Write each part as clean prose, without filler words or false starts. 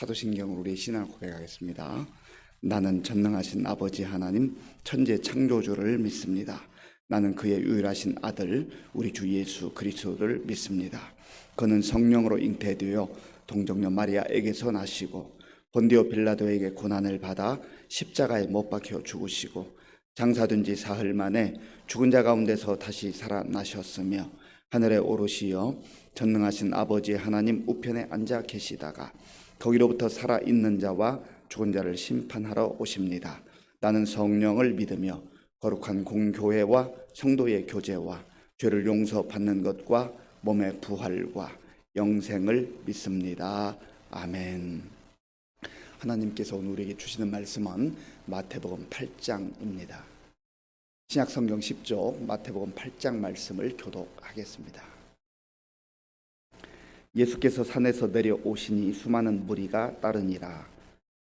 사도신경으로 우리의 신앙을 고백하겠습니다. 나는 전능하신 아버지 하나님 천재 창조주를 믿습니다. 나는 그의 유일하신 아들 우리 주 예수 그리스도를 믿습니다. 그는 성령으로 잉태되어 동정녀 마리아에게서 나시고 본디오 빌라도에게 고난을 받아 십자가에 못 박혀 죽으시고 장사된 지 사흘 만에 죽은 자 가운데서 다시 살아나셨으며 하늘에 오르시어 전능하신 아버지 하나님 우편에 앉아 계시다가 거기로부터 살아있는 자와 죽은 자를 심판하러 오십니다. 나는 성령을 믿으며 거룩한 공교회와 성도의 교제와 죄를 용서받는 것과 몸의 부활과 영생을 믿습니다. 아멘. 하나님께서 오늘 우리에게 주시는 말씀은 마태복음 8장입니다. 신약성경 10쪽 마태복음 8장 말씀을 교독하겠습니다. 예수께서 산에서 내려오시니 수많은 무리가 따르니라.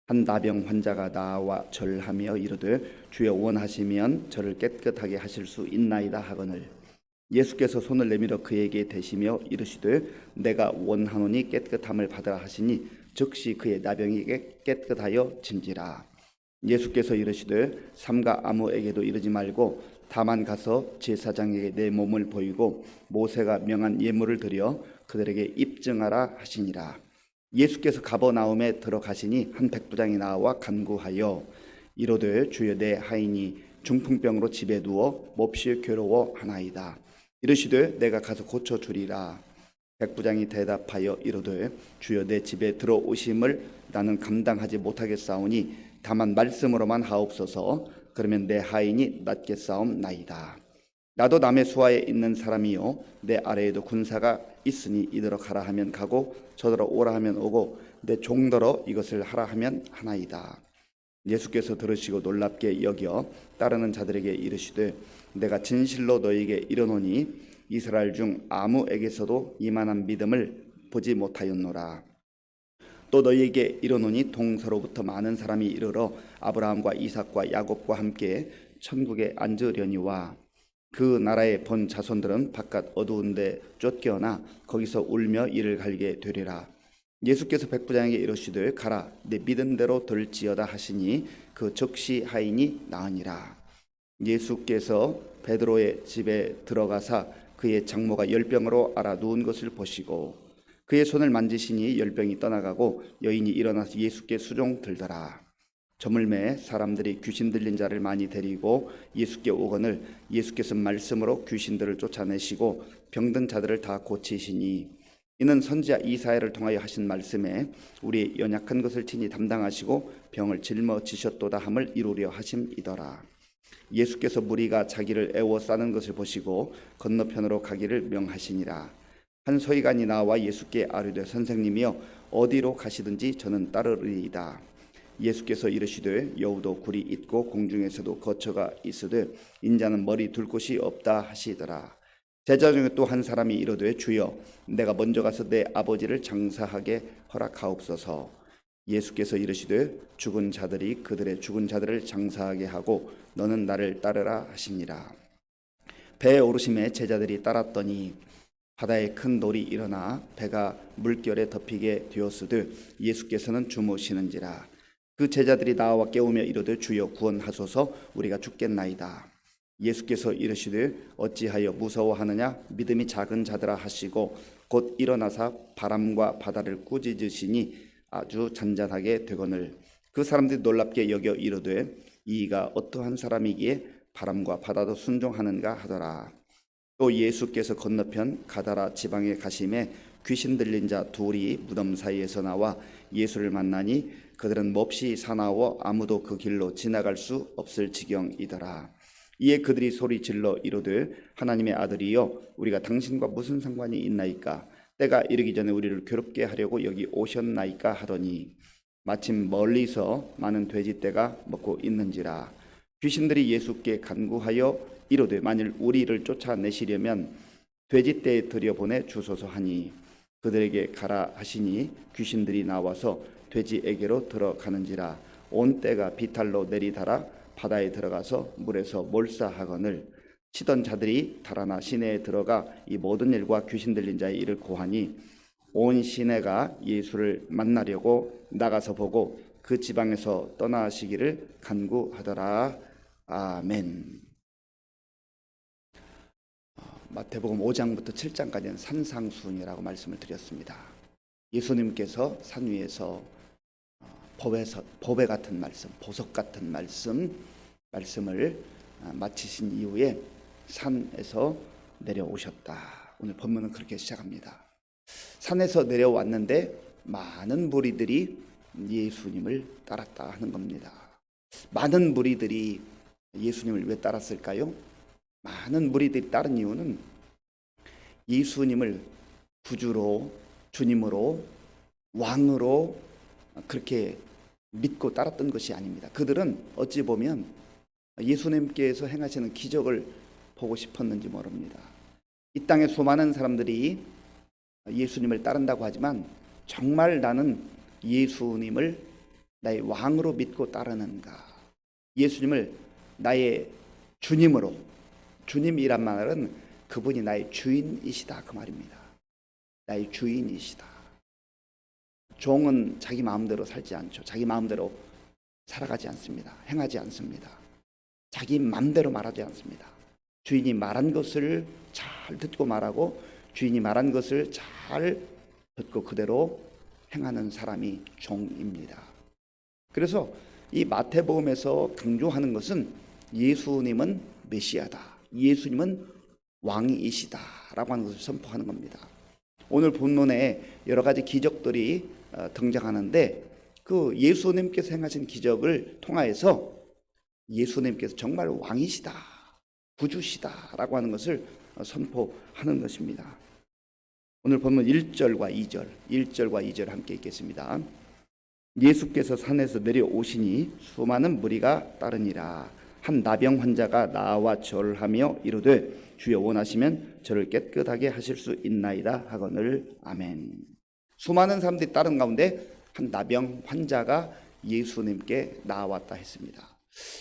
한 나병 환자가 나와 절하며 이르되 주여 원하시면 저를 깨끗하게 하실 수 있나이다 하거늘 예수께서 손을 내밀어 그에게 대시며 이르시되 내가 원하노니 깨끗함을 받으라 하시니 즉시 그의 나병이 깨끗하여 진지라. 예수께서 이르시되 삼가 아무에게도 이르지 말고 다만 가서 제사장에게 내 몸을 보이고 모세가 명한 예물을 드려 그들에게 입증하라 하시니라. 예수께서 가버나움에 들어가시니 한 백부장이 나와 간구하여 이르되 주여 내 하인이 중풍병으로 집에 누워 몹시 괴로워하나이다. 이르시되 내가 가서 고쳐주리라. 백부장이 대답하여 이르되 주여 내 집에 들어오심을 나는 감당하지 못하겠사오니 다만 말씀으로만 하옵소서. 그러면 내 하인이 낫겠사옵나이다. 나도 남의 수하에 있는 사람이요 내 아래에도 군사가 있으니 이더러 가라 하면 가고 저더러 오라 하면 오고 내 종더러 이것을 하라 하면 하나이다. 예수께서 들으시고 놀랍게 여겨 따르는 자들에게 이르시되 내가 진실로 너희에게 이르노니 이스라엘 중 아무에게서도 이만한 믿음을 보지 못하였노라. 또 너희에게 이르노니 동서로부터 많은 사람이 이르러 아브라함과 이삭과 야곱과 함께 천국에 앉으려니와 그 나라의 본 자손들은 바깥 어두운 데 쫓겨나 거기서 울며 이를 갈게 되리라. 예수께서 백부장에게 이르시되 가라 내 믿은 대로 될지어다 하시니 그 즉시 하인이 나으니라. 예수께서 베드로의 집에 들어가사 그의 장모가 열병으로 앓아 누운 것을 보시고 그의 손을 만지시니 열병이 떠나가고 여인이 일어나서 예수께 수종 들더라. 저물매 사람들이 귀신 들린 자를 많이 데리고 예수께 오거늘 예수께서 말씀으로 귀신들을 쫓아내시고 병든 자들을 다 고치시니 이는 선지자 이사야를 통하여 하신 말씀에 우리의 연약한 것을 친히 담당하시고 병을 짊어지셨도다 함을 이루려 하심이더라. 예수께서 무리가 자기를 애워싸는 것을 보시고 건너편으로 가기를 명하시니라. 한 서기관이 나와 예수께 아뢰되 선생님이여 어디로 가시든지 저는 따르리이다. 예수께서 이르시되 여우도 굴이 있고 공중에서도 거처가 있으되 인자는 머리 둘 곳이 없다 하시더라. 제자 중에 또 한 사람이 이르되 주여 내가 먼저 가서 내 아버지를 장사하게 허락하옵소서. 예수께서 이르시되 죽은 자들이 그들의 죽은 자들을 장사하게 하고 너는 나를 따르라 하시니라. 배에 오르심에 제자들이 따랐더니 바다에 큰 돌이 일어나 배가 물결에 덮이게 되었으되 예수께서는 주무시는지라. 그 제자들이 나와 깨우며 이르되 주여 구원하소서 우리가 죽겠나이다. 예수께서 이르시되 어찌하여 무서워하느냐 믿음이 작은 자들아 하시고 곧 일어나사 바람과 바다를 꾸짖으시니 아주 잔잔하게 되거늘 그 사람들이 놀랍게 여겨 이르되 이가 어떠한 사람이기에 바람과 바다도 순종하는가 하더라. 또 예수께서 건너편 가다라 지방에 가심에 귀신 들린 자 둘이 무덤 사이에서 나와 예수를 만나니 그들은 몹시 사나워 아무도 그 길로 지나갈 수 없을 지경이더라. 이에 그들이 소리 질러 이르되 하나님의 아들이여 우리가 당신과 무슨 상관이 있나이까? 때가 이르기 전에 우리를 괴롭게 하려고 여기 오셨나이까 하더니 마침 멀리서 많은 돼지떼가 먹고 있는지라. 귀신들이 예수께 간구하여 이르되 만일 우리를 쫓아내시려면 돼지떼에 들여보내 주소서 하니 그들에게 가라 하시니 귀신들이 나와서 돼지에게로 들어가는지라. 온 떼가 비탈로 내리달아 바다에 들어가서 물에서 몰사하거늘 치던 자들이 달아나 시내에 들어가 이 모든 일과 귀신 들린 자의 일을 고하니 온 시내가 예수를 만나려고 나가서 보고 그 지방에서 떠나시기를 간구하더라. 아멘. 마태복음 5장부터 7장까지는 산상수훈이라고 말씀을 드렸습니다. 예수님께서 산 위에서 법에 같은 말씀, 보석 같은 말씀을 마치신 이후에 산에서 내려오셨다. 오늘 본문은 그렇게 시작합니다. 산에서 내려왔는데 많은 무리들이 예수님을 따랐다 하는 겁니다. 많은 무리들이 예수님을 왜 따랐을까요? 많은 무리들이 따른 이유는 예수님을 구주로, 주님으로, 왕으로 그렇게 믿고 따랐던 것이 아닙니다. 그들은 어찌 보면 예수님께서 행하시는 기적을 보고 싶었는지 모릅니다. 이 땅에 수많은 사람들이 예수님을 따른다고 하지만 정말 나는 예수님을 나의 왕으로 믿고 따르는가? 예수님을 나의 주님으로, 주님이란 말은 그분이 나의 주인이시다 그 말입니다. 나의 주인이시다. 종은 자기 마음대로 살지 않죠. 자기 마음대로 살아가지 않습니다. 행하지 않습니다. 자기 마음대로 말하지 않습니다. 주인이 말한 것을 잘 듣고 말하고 주인이 말한 것을 잘 듣고 그대로 행하는 사람이 종입니다. 그래서 이 마태복음에서 강조하는 것은 예수님은 메시아다, 예수님은 왕이시다라고 하는 것을 선포하는 겁니다. 오늘 본문에 여러 가지 기적들이 등장하는데 그 예수님께서 행하신 기적을 통하여서 예수님께서 정말 왕이시다, 구주시다라고 하는 것을 선포하는 것입니다. 오늘 본문 1절과 2절 함께 읽겠습니다. 예수께서 산에서 내려오시니 수많은 무리가 따르니라. 한 나병 환자가 나와 절하며 이르되 주여 원하시면 저를 깨끗하게 하실 수 있나이다 하거늘. 아멘. 수많은 사람들이 따른 가운데 한 나병 환자가 예수님께 나왔다 했습니다.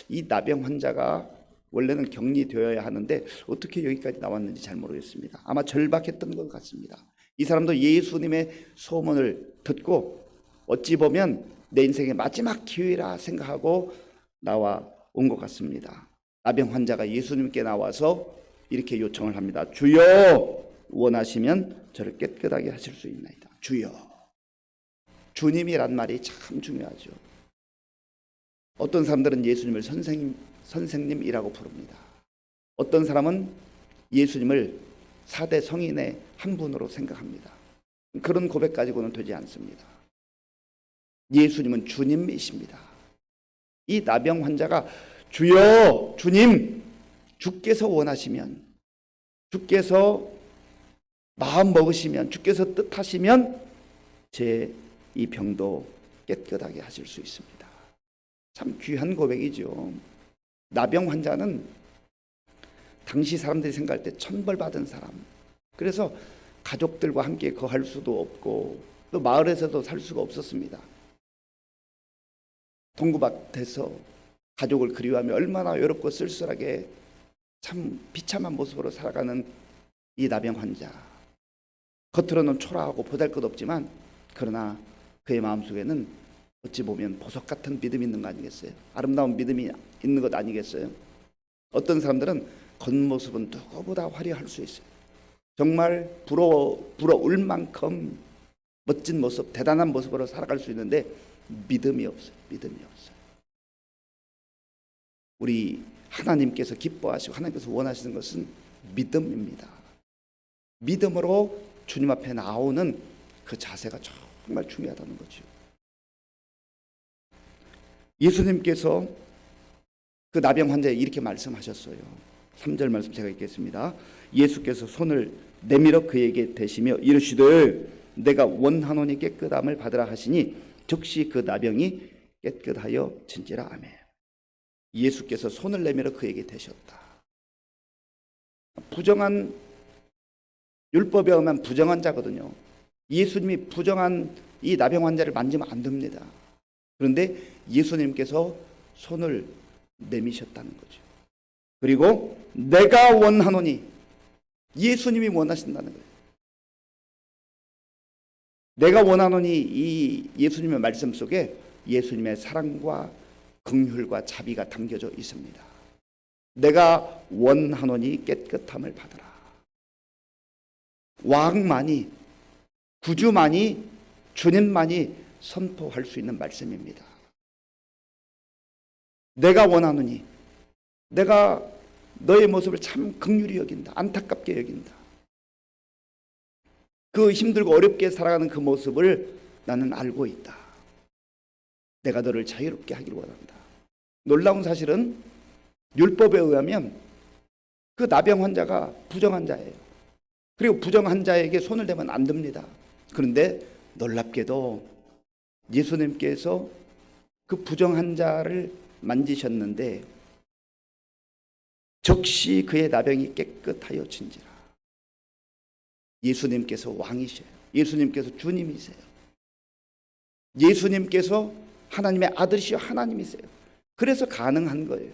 이 나병 환자가 원래는 격리되어야 하는데 어떻게 여기까지 나왔는지 잘 모르겠습니다. 아마 절박했던 것 같습니다. 이 사람도 예수님의 소문을 듣고 어찌 보면 내 인생의 마지막 기회라 생각하고 나와 온 것 같습니다. 나병 환자가 예수님께 나와서 이렇게 요청을 합니다. 주여 원하시면 저를 깨끗하게 하실 수 있나이다. 주여. 주님이란 말이 참 중요하죠. 어떤 사람들은 예수님을 선생님이라고 부릅니다. 어떤 사람은 예수님을 4대 성인의 한 분으로 생각합니다. 그런 고백 가지고는 되지 않습니다. 예수님은 주님이십니다. 이 나병 환자가 주여, 주님, 주께서 원하시면, 주께서 마음 먹으시면, 주께서 뜻하시면 제 이 병도 깨끗하게 하실 수 있습니다. 참 귀한 고백이죠. 나병 환자는 당시 사람들이 생각할 때 천벌받은 사람, 그래서 가족들과 함께 거할 수도 없고 또 마을에서도 살 수가 없었습니다. 동구밭에서 가족을 그리워하며 얼마나 외롭고 쓸쓸하게 참 비참한 모습으로 살아가는 이 나병 환자. 겉으로는 초라하고 보잘것없지만 그러나 그의 마음속에는 어찌 보면 보석 같은 믿음이 있는 거 아니겠어요? 아름다운 믿음이 있는 것 아니겠어요? 어떤 사람들은 겉모습은 누구보다 화려할 수 있어요. 정말 부러울 만큼 멋진 모습, 대단한 모습으로 살아갈 수 있는데 믿음이 없어요. 믿음이 없어요. 우리 하나님께서 기뻐하시고 하나님께서 원하시는 것은 믿음입니다. 믿음으로 주님 앞에 나오는 그 자세가 정말 중요하다는 거죠. 예수님께서 그 나병 환자에 이렇게 말씀하셨어요. 3절 말씀 제가 읽겠습니다. 예수께서 손을 내밀어 그에게 대시며 이르시되 내가 원하노니 깨끗함을 받으라 하시니 즉시 그 나병이 깨끗하여 진지라. 아멘. 예수께서 손을 내밀어 그에게 대셨다. 부정한 율법에 의하면 부정한 자거든요. 예수님이 부정한 이 나병 환자를 만지면 안 됩니다. 그런데 예수님께서 손을 내미셨다는 거죠. 그리고 내가 원하노니, 예수님이 원하신다는 거예요. 내가 원하노니 이 예수님의 말씀 속에 예수님의 사랑과 긍휼과 자비가 담겨져 있습니다. 내가 원하노니 깨끗함을 받으라. 왕만이, 구주만이, 주님만이 선포할 수 있는 말씀입니다. 내가 원하노니, 내가 너의 모습을 참 긍휼히 여긴다. 안타깝게 여긴다. 그 힘들고 어렵게 살아가는 그 모습을 나는 알고 있다. 내가 너를 자유롭게 하기를 원한다. 놀라운 사실은 율법에 의하면 그 나병 환자가 부정한 자예요. 그리고 부정한 자에게 손을 대면 안 됩니다. 그런데 놀랍게도 예수님께서 그 부정한 자를 만지셨는데 즉시 그의 나병이 깨끗하여 진지라. 예수님께서 왕이세요. 예수님께서 주님이세요. 예수님께서 하나님의 아들이시여 하나님이세요. 그래서 가능한 거예요.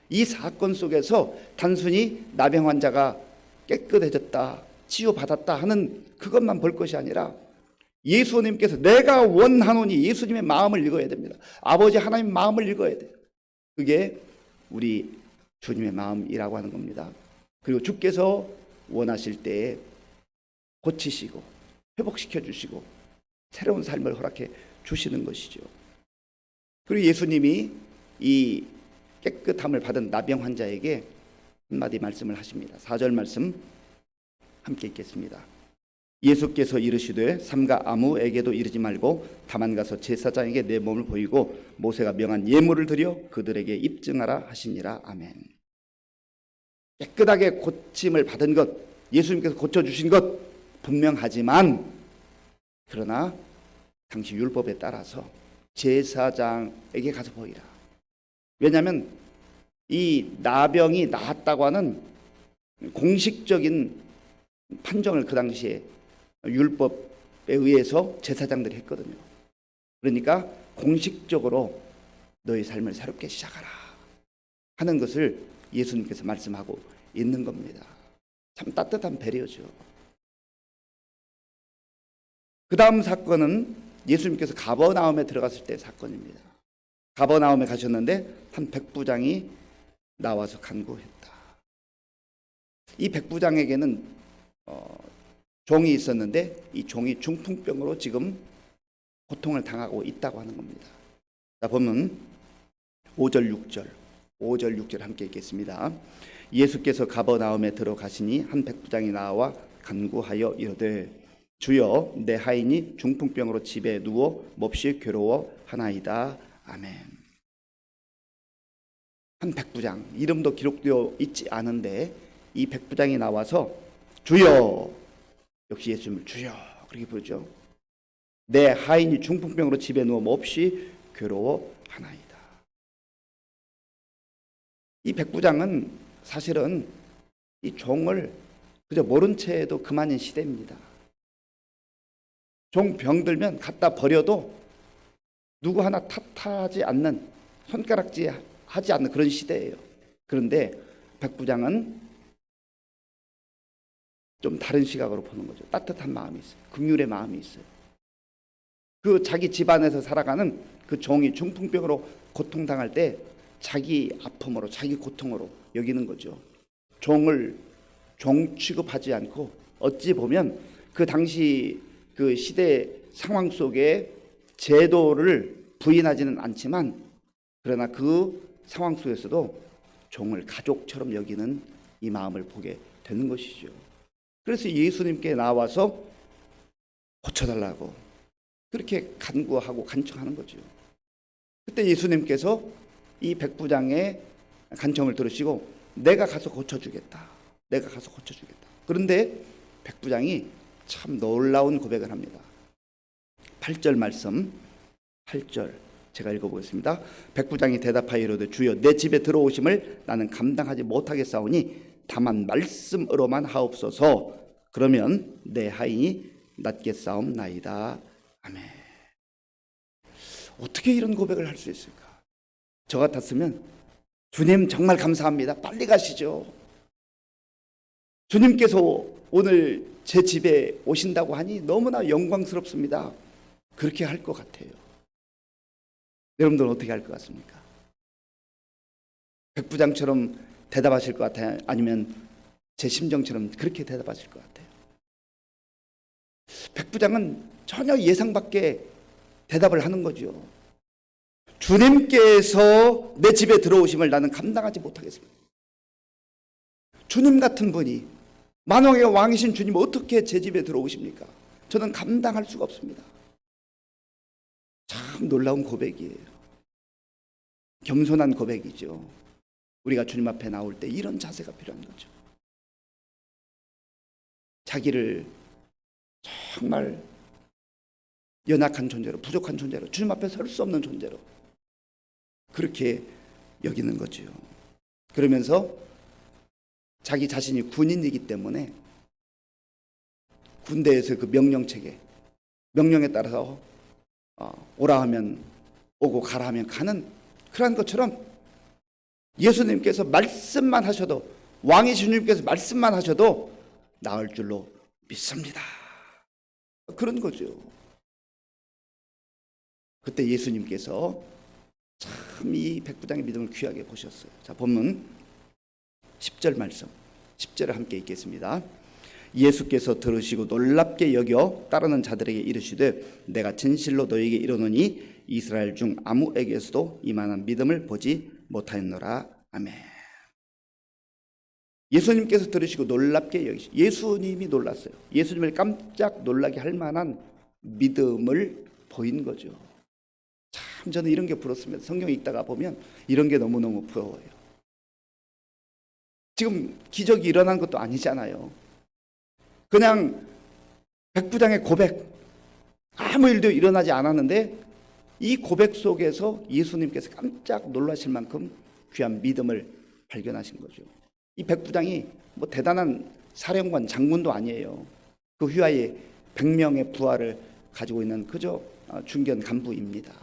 이 사건 속에서 단순히 나병 환자가 깨끗해졌다, 치유받았다 하는 그것만 볼 것이 아니라 예수님께서 내가 원하노니 예수님의 마음을 읽어야 됩니다. 아버지 하나님 마음을 읽어야 돼요. 그게 우리 주님의 마음이라고 하는 겁니다. 그리고 주께서 원하실 때에 고치시고 회복시켜 주시고 새로운 삶을 허락해 주시는 것이죠. 그리고 예수님이 이 깨끗함을 받은 나병 환자에게 한마디 말씀을 하십니다. 4절 말씀 함께 읽겠습니다. 예수께서 이르시되 삼가 아무에게도 이르지 말고 다만 가서 제사장에게 내 몸을 보이고 모세가 명한 예물을 드려 그들에게 입증하라 하시니라. 아멘. 깨끗하게 고침을 받은 것, 예수님께서 고쳐주신 것 분명하지만 그러나 당시 율법에 따라서 제사장에게 가서 보이라. 왜냐하면 이 나병이 나았다고 하는 공식적인 판정을 그 당시에 율법에 의해서 제사장들이 했거든요. 그러니까 공식적으로 너의 삶을 새롭게 시작하라 하는 것을 예수님께서 말씀하고 있는 겁니다. 참 따뜻한 배려죠. 그 다음 사건은 예수님께서 가버나움에 들어갔을 때 사건입니다. 가버나움에 가셨는데 한 백부장이 나와서 간구했다. 이 백부장에게는 종이 있었는데 이 종이 중풍병으로 지금 고통을 당하고 있다고 하는 겁니다. 자, 보면 5절 6절 함께 읽겠습니다. 예수께서 가버나움에 들어가시니 한 백부장이 나와 간구하여 이르되 주여 내 하인이 중풍병으로 집에 누워 몹시 괴로워하나이다. 아멘. 한 백부장, 이름도 기록되어 있지 않은데 이 백부장이 나와서 주여, 역시 예수님을 주여 그렇게 부르죠. 내 하인이 중풍병으로 집에 누워 몹시 괴로워하나이다. 이 백부장은 사실은 이 종을 그저 모른 채해도 그만인 시대입니다. 종 병들면 갖다 버려도 누구 하나 탓하지 않는, 손가락질 하지 않는 그런 시대예요. 그런데 백부장은 좀 다른 시각으로 보는 거죠. 따뜻한 마음이 있어요. 긍휼의 마음이 있어요. 그 자기 집안에서 살아가는 그 종이 중풍병으로 고통당할 때 자기 아픔으로, 자기 고통으로 여기는 거죠. 종을 종 취급하지 않고 어찌 보면 그 당시 그 시대 상황 속에 제도를 부인하지는 않지만 그러나 그 상황 속에서도 종을 가족처럼 여기는 이 마음을 보게 되는 것이죠. 그래서 예수님께 나와서 고쳐달라고 그렇게 간구하고 간청하는 거죠. 그때 예수님께서 이 백부장의 간청을 들으시고 내가 가서 고쳐주겠다. 내가 가서 고쳐주겠다. 그런데 백부장이 참 놀라운 고백을 합니다. 8절 말씀 8절 제가 읽어보겠습니다. 백부장이 대답하여 이르되 주여 내 집에 들어오심을 나는 감당하지 못하겠사오니 다만 말씀으로만 하옵소서. 그러면 내 하인이 낫겠사옵나이다. 아멘. 어떻게 이런 고백을 할 수 있을까? 저 같았으면 주님 정말 감사합니다. 빨리 가시죠. 주님께서 오늘 제 집에 오신다고 하니 너무나 영광스럽습니다. 그렇게 할 것 같아요. 여러분들은 어떻게 할 것 같습니까? 백부장처럼 대답하실 것 같아요? 아니면 제 심정처럼 그렇게 대답하실 것 같아요? 백부장은 전혀 예상 밖의 대답을 하는 거죠. 주님께서 내 집에 들어오심을 나는 감당하지 못하겠습니다. 주님 같은 분이, 만왕의 왕이신 주님 어떻게 제 집에 들어오십니까? 저는 감당할 수가 없습니다. 참 놀라운 고백이에요. 겸손한 고백이죠. 우리가 주님 앞에 나올 때 이런 자세가 필요한 거죠. 자기를 정말 연약한 존재로, 부족한 존재로, 주님 앞에 설 수 없는 존재로 그렇게 여기는 거죠. 그러면서 자기 자신이 군인이기 때문에 군대에서 그 명령체계, 명령에 따라서 오라 하면 오고 가라 하면 가는 그러한 것처럼 예수님께서 말씀만 하셔도, 왕이 주님께서 말씀만 하셔도 나을 줄로 믿습니다. 그런 거죠. 그때 예수님께서 참 이 백부장의 믿음을 귀하게 보셨어요. 자, 본문 10절 말씀, 10절을 함께 읽겠습니다. 예수께서 들으시고 놀랍게 여겨 따르는 자들에게 이르시되 내가 진실로 너희에게 이르노니 이스라엘 중 아무에게서도 이만한 믿음을 보지 못하였노라. 아멘. 예수님께서 들으시고 놀랍게 여기시, 예수님이 놀랐어요. 예수님을 깜짝 놀라게 할 만한 믿음을 보인 거죠. 참 저는 이런 게 부럽습니다. 성경 읽다가 보면 이런 게 너무너무 부러워요. 지금 기적이 일어난 것도 아니잖아요. 그냥 백부장의 고백, 아무 일도 일어나지 않았는데 이 고백 속에서 예수님께서 깜짝 놀라실 만큼 귀한 믿음을 발견하신 거죠. 이 백부장이 뭐 대단한 사령관, 장군도 아니에요. 그 휘하에 100명의 부하를 가지고 있는 그저 중견 간부입니다.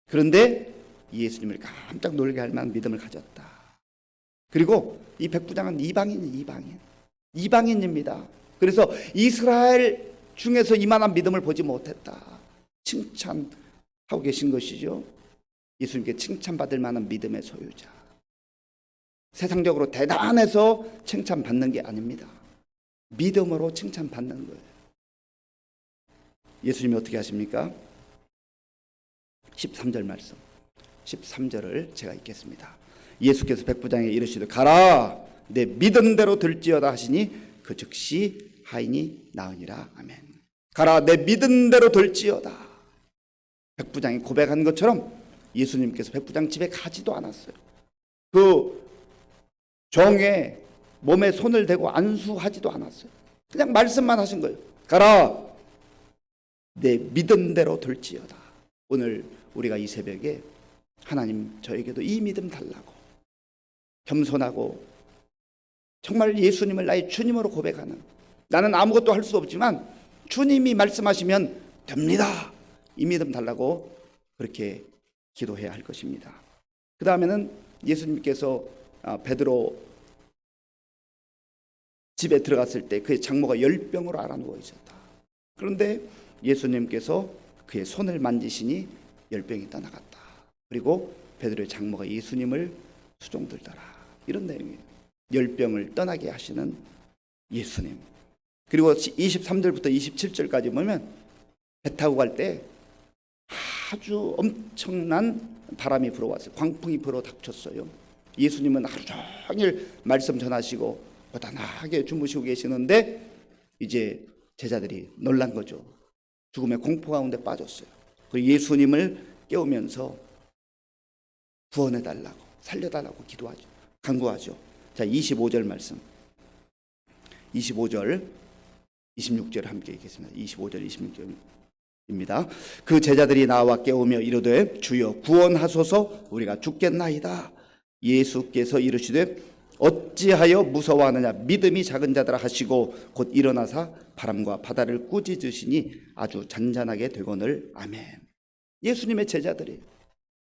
그런데 예수님을 깜짝 놀게 할 만한 믿음을 가졌다. 그리고 이 백부장은 이방인입니다. 그래서 이스라엘 중에서 이만한 믿음을 보지 못했다. 칭찬하고 계신 것이죠. 예수님께 칭찬받을 만한 믿음의 소유자. 세상적으로 대단해서 칭찬받는 게 아닙니다. 믿음으로 칭찬받는 거예요. 예수님이 어떻게 하십니까? 13절 말씀, 13절을 제가 읽겠습니다. 예수께서 백부장에게 이르시되 가라 내 믿은 대로 될지어다 하시니 그 즉시 하인이 나으니라. 아멘. 가라 내 믿은 대로 될지어다. 백부장이 고백한 것처럼 예수님께서 백부장 집에 가지도 않았어요. 그 종의 몸에 손을 대고 안수하지도 않았어요. 그냥 말씀만 하신 거예요. 가라 내 믿은 대로 될지어다. 오늘 우리가 이 새벽에 하나님 저에게도 이 믿음 달라고, 겸손하고 정말 예수님을 나의 주님으로 고백하는, 나는 아무것도 할 수 없지만 주님이 말씀하시면 됩니다, 이 믿음 달라고 그렇게 기도해야 할 것입니다. 그 다음에는 예수님께서 베드로 집에 들어갔을 때 그의 장모가 열병으로 앓아 누워 있었다. 그런데 예수님께서 그의 손을 만지시니 열병이 떠나갔다. 그리고 베드로의 장모가 예수님을 수종들더라. 이런 내용이에요. 열병을 떠나게 하시는 예수님. 그리고 23절부터 27절까지 보면 배 타고 갈 때 아주 엄청난 바람이 불어왔어요. 광풍이 불어 닥쳤어요. 예수님은 하루 종일 말씀 전하시고 고단하게 주무시고 계시는데 이제 제자들이 놀란 거죠. 죽음의 공포 가운데 빠졌어요. 그 예수님을 깨우면서 구원해달라고, 살려달라고 기도하죠. 간구하죠. 자, 25절 말씀, 25절 26절 함께 읽겠습니다. 25절 26절입니다. 그 제자들이 나와 깨우며 이르되 주여 구원하소서 우리가 죽겠나이다. 예수께서 이르시되 어찌하여 무서워하느냐 믿음이 작은 자들아 하시고 곧 일어나사 바람과 바다를 꾸짖으시니 아주 잔잔하게 되거늘. 아멘. 예수님의 제자들이에요.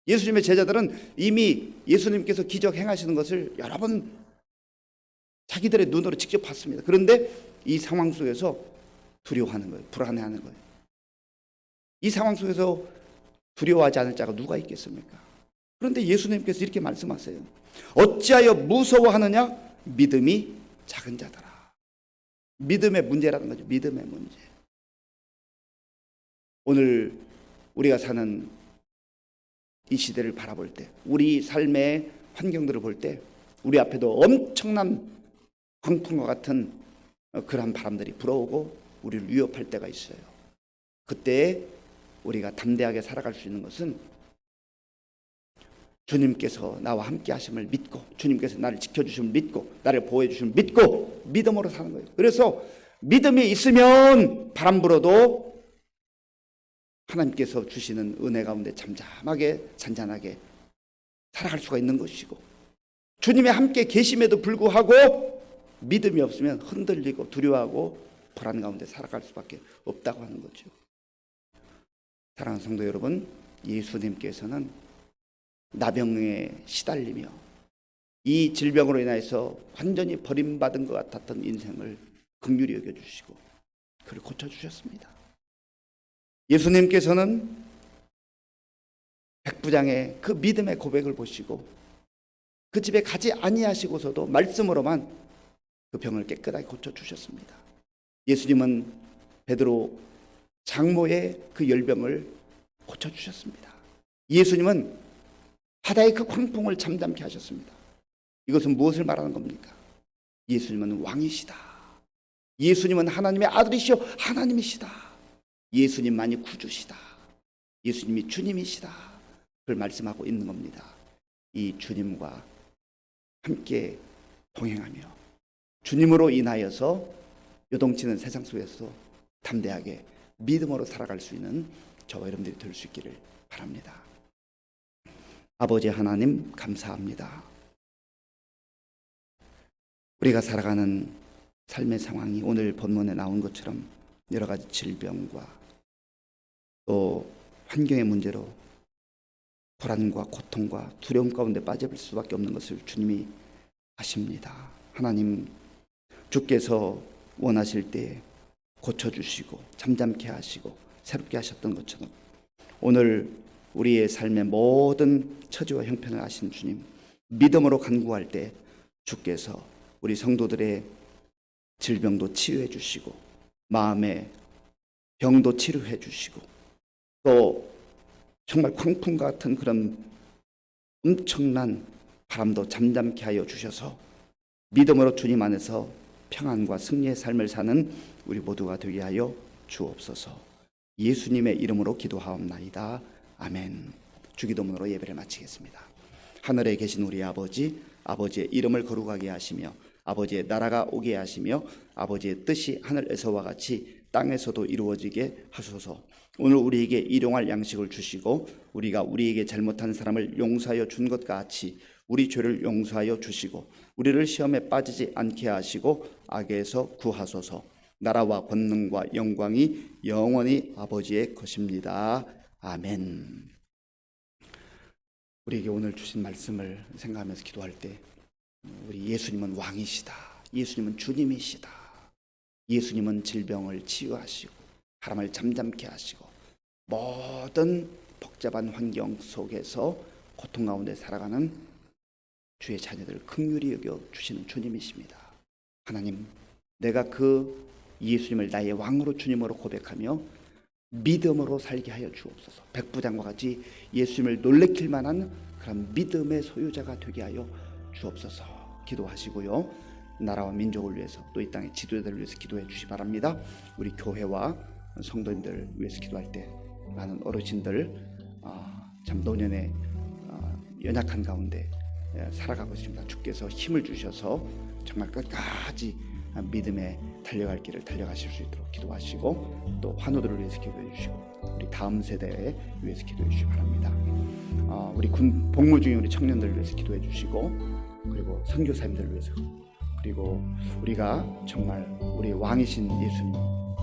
예수님의 제자들은 이미 예수님께서 기적 행하시는 것을 여러 번 자기들의 눈으로 직접 봤습니다. 그런데 이 상황 속에서 두려워하는 거예요. 불안해하는 거예요. 이 상황 속에서 두려워하지 않을 자가 누가 있겠습니까? 그런데 예수님께서 이렇게 말씀하세요. 어찌하여 무서워하느냐? 믿음이 작은 자더라. 믿음의 문제라는 거죠. 믿음의 문제. 오늘 우리가 사는 이 시대를 바라볼 때, 우리 삶의 환경들을 볼 때 우리 앞에도 엄청난 광풍과 같은 그러한 바람들이 불어오고 우리를 위협할 때가 있어요. 그때 우리가 담대하게 살아갈 수 있는 것은 주님께서 나와 함께 하심을 믿고, 주님께서 나를 지켜주심을 믿고, 나를 보호해 주심을 믿고 믿음으로 사는 거예요. 그래서 믿음이 있으면 바람 불어도 하나님께서 주시는 은혜 가운데 잠잠하게 잔잔하게 살아갈 수가 있는 것이고, 주님이 함께 계심에도 불구하고 믿음이 없으면 흔들리고 두려워하고 불안 가운데 살아갈 수밖에 없다고 하는 거죠. 사랑하는 성도 여러분, 예수님께서는 나병에 시달리며 이 질병으로 인해서 완전히 버림받은 것 같았던 인생을 긍휼히 여겨주시고 그를 고쳐주셨습니다. 예수님께서는 백부장의 그 믿음의 고백을 보시고 그 집에 가지 아니하시고서도 말씀으로만 그 병을 깨끗하게 고쳐주셨습니다. 예수님은 베드로 장모의 그 열병을 고쳐주셨습니다. 예수님은 바다의 그 광풍을 잠잠케 하셨습니다. 이것은 무엇을 말하는 겁니까? 예수님은 왕이시다. 예수님은 하나님의 아들이시오 하나님이시다. 예수님만이 구주시다. 예수님이 주님이시다. 그걸 말씀하고 있는 겁니다. 이 주님과 함께 동행하며 주님으로 인하여서 요동치는 세상 속에서 담대하게 믿음으로 살아갈 수 있는 저와 여러분들이 될 수 있기를 바랍니다. 아버지 하나님 감사합니다. 우리가 살아가는 삶의 상황이 오늘 본문에 나온 것처럼 여러 가지 질병과 또 환경의 문제로 불안과 고통과 두려움 가운데 빠질 수밖에 없는 것을 주님이 아십니다. 하나님, 주께서 원하실 때 고쳐주시고 잠잠케 하시고 새롭게 하셨던 것처럼 오늘 우리의 삶의 모든 처지와 형편을 아신 주님, 믿음으로 간구할 때 주께서 우리 성도들의 질병도 치유해 주시고 마음의 병도 치료해 주시고 또 정말 광풍 같은 그런 엄청난 바람도 잠잠케 하여 주셔서 믿음으로 주님 안에서 평안과 승리의 삶을 사는 우리 모두가 되게 하여 주옵소서. 예수님의 이름으로 기도하옵나이다. 아멘. 주기도문으로 예배를 마치겠습니다. 하늘에 계신 우리 아버지, 아버지의 이름을 거룩하게 하시며 아버지의 나라가 오게 하시며 아버지의 뜻이 하늘에서와 같이 땅에서도 이루어지게 하소서. 오늘 우리에게 일용할 양식을 주시고 우리가 우리에게 잘못한 사람을 용서하여 준 것 같이 우리 죄를 용서하여 주시고 우리를 시험에 빠지지 않게 하시고 악에서 구하소서. 나라와 권능과 영광이 영원히 아버지의 것입니다. 아멘. 우리에게 오늘 주신 말씀을 생각하면서 기도할 때 우리 예수님은 왕이시다. 예수님은 주님이시다. 예수님은 질병을 치유하시고 바람을 잠잠케 하시고 모든 복잡한 환경 속에서 고통 가운데 살아가는 주의 자녀들을 긍휼히 여겨 주시는 주님이십니다. 하나님, 내가 그 예수님을 나의 왕으로 주님으로 고백하며 믿음으로 살게 하여 주옵소서. 백부장과 같이 예수님을 놀래킬 만한 그런 믿음의 소유자가 되게 하여 주옵소서. 기도하시고요. 나라와 민족을 위해서 또 이 땅의 지도자들을 위해서 기도해 주시 바랍니다. 우리 교회와 성도님들 위해서 기도할 때 많은 어르신들 참 노년에 연약한 가운데 살아가고 있습니다. 주께서 힘을 주셔서 정말 끝까지 믿음에 달려갈 길을 달려가실 수 있도록 기도하시고 또 환우들을 위해서 기도해 주시고 우리 다음 세대에 위해서 기도해 주시기 바랍니다. 우리 군 복무 중인 우리 청년들을 위해서 기도해 주시고 그리고 선교사님들을 위해서 그리고 우리가 정말 우리 왕이신 예수님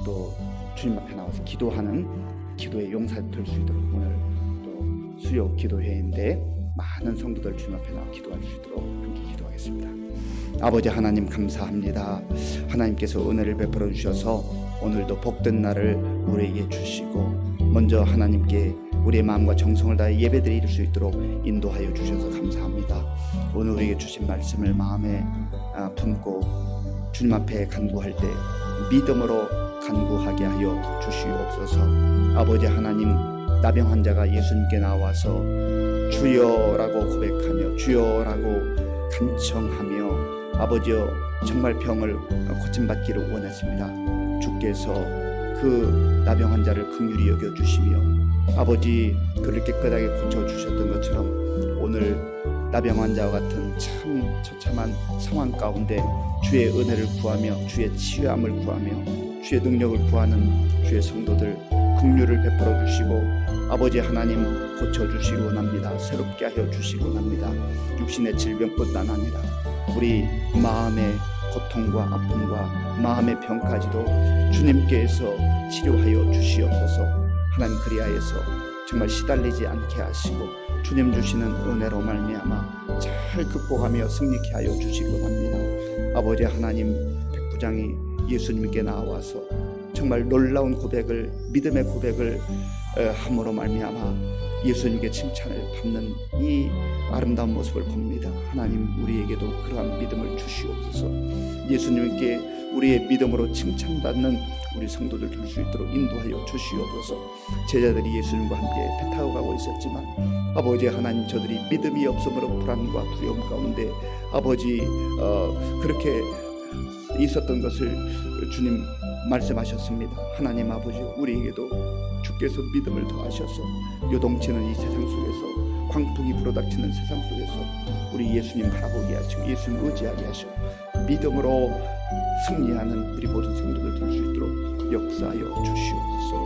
또 주님 앞에 나와서 기도하는 기도의 용사가 될 수 있도록 오늘 또 수요 기도회인데 많은 성도들 주님 앞에 나와 기도할 수 있도록 함께 기도하겠습니다. 아버지 하나님 감사합니다. 하나님께서 은혜를 베풀어 주셔서 오늘도 복된 날을 우리에게 주시고 먼저 하나님께 우리의 마음과 정성을 다해 예배드릴 수 있도록 인도하여 주셔서 감사합니다. 오늘 우리에게 주신 말씀을 마음에 품고 주님 앞에 간구할 때 믿음으로 간구하게 하여 주시옵소서. 아버지 하나님, 나병 환자가 예수님께 나와서 주여라고 고백하며 주여라고 간청하며 아버지여 정말 병을 고침받기를 원했습니다. 주께서 그 나병 환자를 긍휼히 여겨주시며 아버지 그를 깨끗하게 고쳐주셨던 것처럼 오늘 나병 환자와 같은 참 처참한 상황 가운데 주의 은혜를 구하며 주의 치유함을 구하며 주의 능력을 구하는 주의 성도들 긍휼을 베풀어 주시고 아버지 하나님 고쳐주시기 원합니다. 새롭게 하여 주시기 원합니다. 육신의 질병뿐만 아니라 우리 마음의 고통과 아픔과 마음의 병까지도 주님께서 치료하여 주시옵소서. 하나님 그리하여서 정말 시달리지 않게 하시고 주님 주시는 은혜로 말미암아 잘 극복하며 승리케 하여 주시기 원합니다. 아버지 하나님, 백부장이 예수님께 나와서 정말 놀라운 고백을 믿음의 고백을 함으로 말미암아 예수님께 칭찬을 받는 이 아름다운 모습을 봅니다. 하나님 우리에게도 그러한 믿음을 주시옵소서. 예수님께 우리의 믿음으로 칭찬받는 우리 성도들 될 수 있도록 인도하여 주시옵소서. 제자들이 예수님과 함께 배 타고 가고 있었지만 아버지 하나님, 저들이 믿음이 없으므로 불안과 두려움 가운데 아버지 그렇게 있었던 것을 주님 말씀하셨습니다. 하나님 아버지, 우리에게도 주께서 믿음을 더하셔서 요동치는 이 세상 속에서, 광풍이 불어닥치는 세상 속에서 우리 예수님 바라보게 하시고 예수님 의지하게 하시고 믿음으로 승리하는 우리 모든 성도들 될 수 있도록 역사하여 주시옵소서.